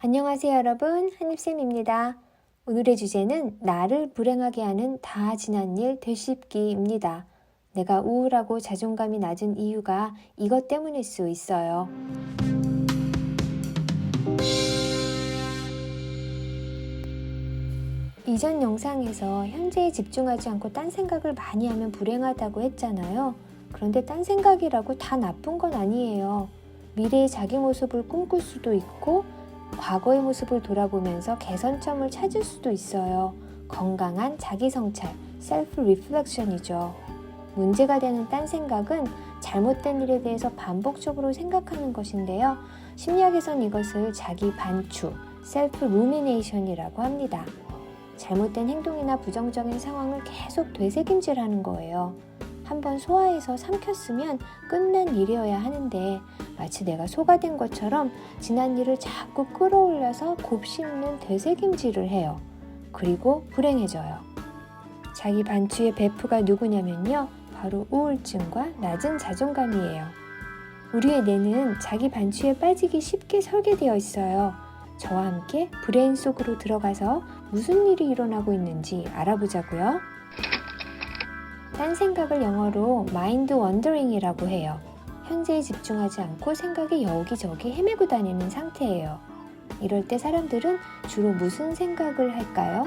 안녕하세요 여러분, 한입쌤입니다. 오늘의 주제는 나를 불행하게 하는 다 지난 일 되씹기입니다. 내가 우울하고 자존감이 낮은 이유가 이것 때문일 수 있어요. 이전 영상에서 현재에 집중하지 않고 딴 생각을 많이 하면 불행하다고 했잖아요. 그런데 딴 생각이라고 다 나쁜 건 아니에요. 미래의 자기 모습을 꿈꿀 수도 있고 과거의 모습을 돌아보면서 개선점을 찾을 수도 있어요. 건강한 자기 성찰, 셀프 리플렉션이죠. 문제가 되는 딴 생각은 잘못된 일에 대해서 반복적으로 생각하는 것인데요. 심리학에선 이것을 자기 반추, 셀프 루미네이션이라고 합니다. 잘못된 행동이나 부정적인 상황을 계속 되새김질하는 거예요. 한번 소화해서 삼켰으면 끝난 일이어야 하는데 마치 내가 소가 된 것처럼 지난 일을 자꾸 끌어올려서 곱씹는 되새김질을 해요. 그리고 불행해져요. 자기 반추의 베프가 누구냐면요. 바로 우울증과 낮은 자존감이에요. 우리의 뇌는 자기 반추에 빠지기 쉽게 설계되어 있어요. 저와 함께 브레인 속으로 들어가서 무슨 일이 일어나고 있는지 알아보자고요. 딴 생각을 영어로 마인드 원더링이라고 해요. 현재에 집중하지 않고 생각이 여기저기 헤매고 다니는 상태예요. 이럴 때 사람들은 주로 무슨 생각을 할까요?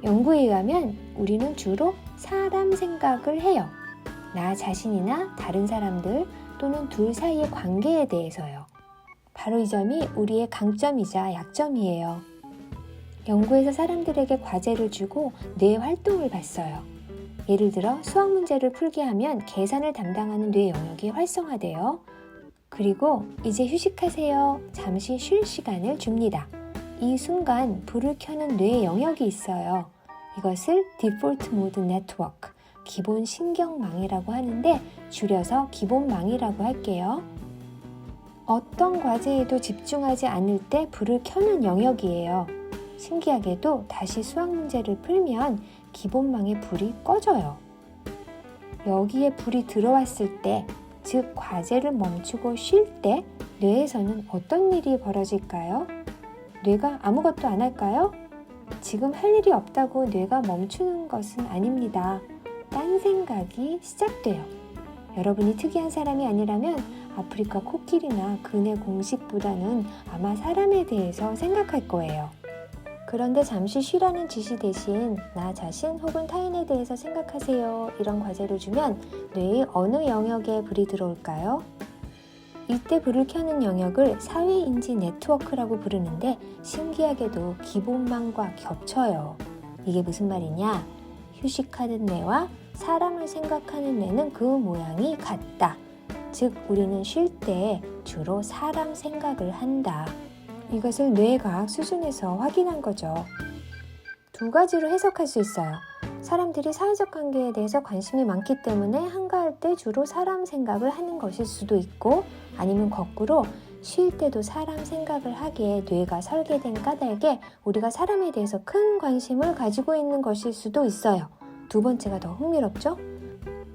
연구에 의하면 우리는 주로 사람 생각을 해요. 나 자신이나 다른 사람들 또는 둘 사이의 관계에 대해서요. 바로 이 점이 우리의 강점이자 약점이에요. 연구에서 사람들에게 과제를 주고 뇌 활동을 봤어요. 예를 들어 수학 문제를 풀게 하면 계산을 담당하는 뇌 영역이 활성화돼요. 그리고 이제 휴식하세요. 잠시 쉴 시간을 줍니다. 이 순간 불을 켜는 뇌 영역이 있어요. 이것을 디폴트 모드 네트워크, 기본 신경망이라고 하는데 줄여서 기본망이라고 할게요. 어떤 과제에도 집중하지 않을 때 불을 켜는 영역이에요. 신기하게도 다시 수학 문제를 풀면 기본망의 불이 꺼져요. 여기에 불이 들어왔을 때, 즉 과제를 멈추고 쉴 때 뇌에서는 어떤 일이 벌어질까요? 뇌가 아무것도 안 할까요? 지금 할 일이 없다고 뇌가 멈추는 것은 아닙니다. 딴 생각이 시작돼요. 여러분이 특이한 사람이 아니라면 아프리카 코끼리나 근의 공식보다는 아마 사람에 대해서 생각할 거예요. 그런데 잠시 쉬라는 지시 대신 나 자신 혹은 타인에 대해서 생각하세요. 이런 과제를 주면 뇌의 어느 영역에 불이 들어올까요? 이때 불을 켜는 영역을 사회인지 네트워크라고 부르는데 신기하게도 기본망과 겹쳐요. 이게 무슨 말이냐? 휴식하는 뇌와 사람을 생각하는 뇌는 그 모양이 같다. 즉 우리는 쉴 때 주로 사람 생각을 한다. 이것을 뇌과학 수준에서 확인한 거죠. 두 가지로 해석할 수 있어요. 사람들이 사회적 관계에 대해서 관심이 많기 때문에 한가할 때 주로 사람 생각을 하는 것일 수도 있고 아니면 거꾸로 쉴 때도 사람 생각을 하기에 뇌가 설계된 까닭에 우리가 사람에 대해서 큰 관심을 가지고 있는 것일 수도 있어요. 두 번째가 더 흥미롭죠?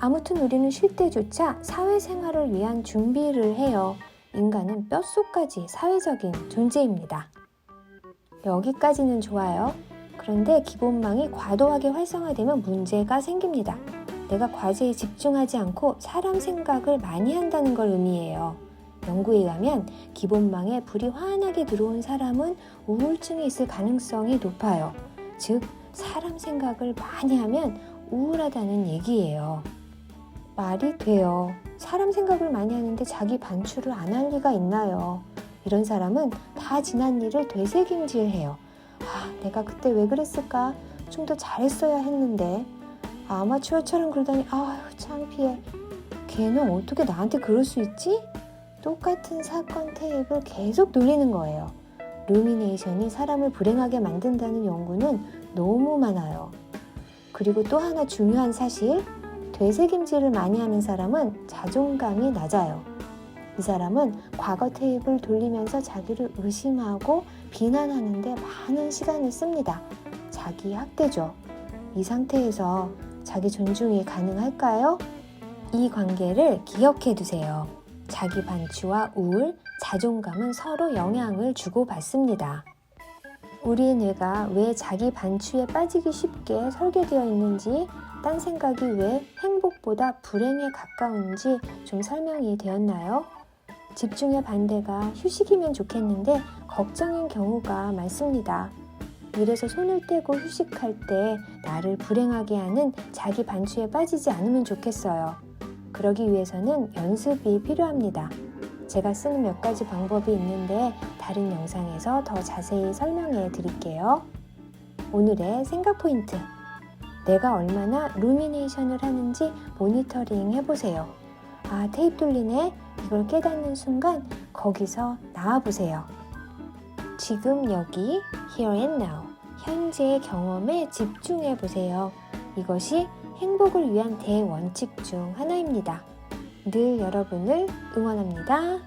아무튼 우리는 쉴 때조차 사회생활을 위한 준비를 해요. 인간은 뼛속까지 사회적인 존재입니다. 여기까지는 좋아요. 그런데 기본망이 과도하게 활성화되면 문제가 생깁니다. 내가 과제에 집중하지 않고 사람 생각을 많이 한다는 걸 의미해요. 연구에 의하면 기본망에 불이 환하게 들어온 사람은 우울증이 있을 가능성이 높아요. 즉, 사람 생각을 많이 하면 우울하다는 얘기예요. 말이 돼요. 사람 생각을 많이 하는데 자기 반추를 안 할 리가 있나요? 이런 사람은 다 지난 일을 되새김질해요. 내가 그때 왜 그랬을까? 좀 더 잘했어야 했는데. 아마추어처럼 그러다니 창피해. 걔는 어떻게 나한테 그럴 수 있지? 똑같은 사건 테이프를 계속 돌리는 거예요. 루미네이션이 사람을 불행하게 만든다는 연구는 너무 많아요. 그리고 또 하나 중요한 사실, 되새김질을 많이 하는 사람은 자존감이 낮아요. 이 사람은 과거 테이프를 돌리면서 자기를 의심하고 비난하는데 많은 시간을 씁니다. 자기 학대죠. 이 상태에서 자기 존중이 가능할까요? 이 관계를 기억해 두세요. 자기 반추와 우울, 자존감은 서로 영향을 주고받습니다. 우리의 뇌가 왜 자기 반추에 빠지기 쉽게 설계되어 있는지, 딴 생각이 왜 행복보다 불행에 가까운지 좀 설명이 되었나요? 집중의 반대가 휴식이면 좋겠는데 걱정인 경우가 많습니다. 일에서 손을 떼고 휴식할 때 나를 불행하게 하는 자기 반추에 빠지지 않으면 좋겠어요. 그러기 위해서는 연습이 필요합니다. 제가 쓰는 몇 가지 방법이 있는데 다른 영상에서 더 자세히 설명해 드릴게요. 오늘의 생각 포인트. 내가 얼마나 루미네이션을 하는지 모니터링 해보세요. 아, 테이프 돌리네. 이걸 깨닫는 순간 거기서 나와보세요. 지금 여기, here and now, 현재의 경험에 집중해보세요. 이것이 행복을 위한 대원칙 중 하나입니다. 늘 여러분을 응원합니다.